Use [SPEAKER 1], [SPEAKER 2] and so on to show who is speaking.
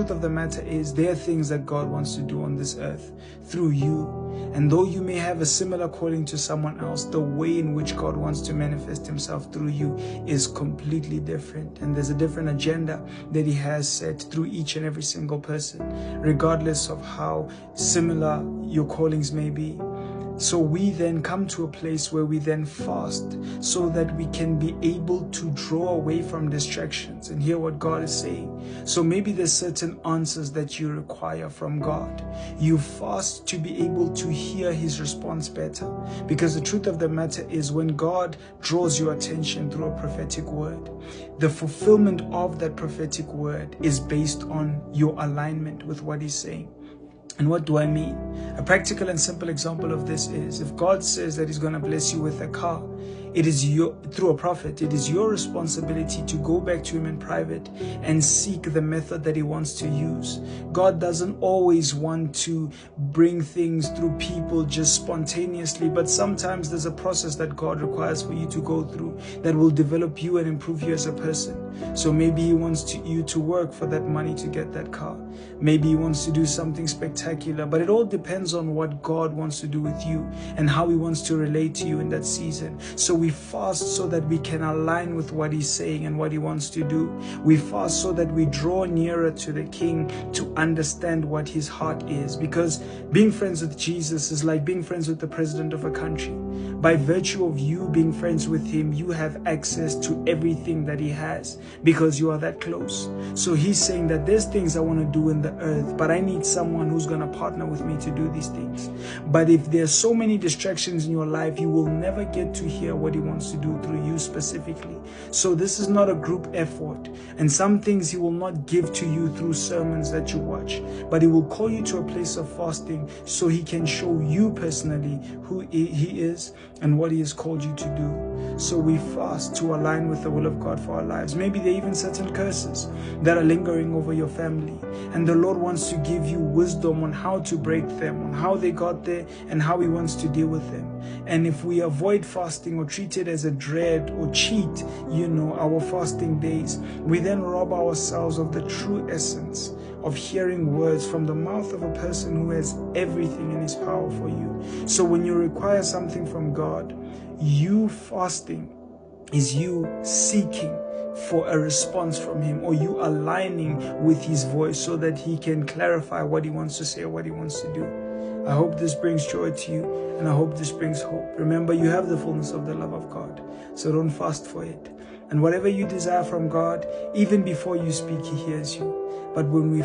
[SPEAKER 1] truth of the matter is there are things that God wants to do on this earth through you. And though you may have a similar calling to someone else, the way in which God wants to manifest himself through you is completely different. And there's a different agenda that he has set through each and every single person, regardless of how similar your callings may be. So we then come to a place where we then fast so that we can be able to draw away from distractions and hear what God is saying. So maybe there's certain answers that you require from God. You fast to be able to hear his response better, because the truth of the matter is when God draws your attention through a prophetic word, the fulfillment of that prophetic word is based on your alignment with what he's saying. And what do I mean? A practical and simple example of this is if God says that he's going to bless you with a car, it is through a prophet, it is your responsibility to go back to him in private and seek the method that he wants to use. God doesn't always want to bring things through people just spontaneously, but sometimes there's a process that God requires for you to go through that will develop you and improve you as a person. So maybe he wants you to work for that money to get that car. Maybe he wants to do something spectacular, but it all depends on what God wants to do with you and how he wants to relate to you in that season. So we fast so that we can align with what he's saying and what he wants to do. We fast so that we draw nearer to the King to understand what his heart is, because being friends with Jesus is like being friends with the president of a country. By virtue of you being friends with him, you have access to everything that he has because you are that close. So he's saying that there's things I want to do in the earth, but I need someone who's going to partner with me to do these things. But if there's so many distractions in your life, you will never get to hear what he wants to do through you specifically. So this is not a group effort, and some things he will not give to you through sermons that you watch, but he will call you to a place of fasting so he can show you personally who he is and what he has called you to do. So we fast to align with the will of God for our lives. Maybe there are even certain curses that are lingering over your family, and the Lord wants to give you wisdom on how to break them, on how they got there, and how he wants to deal with them. And if we avoid fasting or treat it as a dread or cheat, our fasting days, we then rob ourselves of the true essence of hearing words from the mouth of a person who has everything in his power for you. So when you require something from God, you fasting is you seeking for a response from him, or you aligning with his voice so that he can clarify what he wants to say or what he wants to do. I hope this brings joy to you, and I hope this brings hope. Remember, you have the fullness of the love of God, so don't fast for it. And whatever you desire from God, even before you speak, he hears you. But when we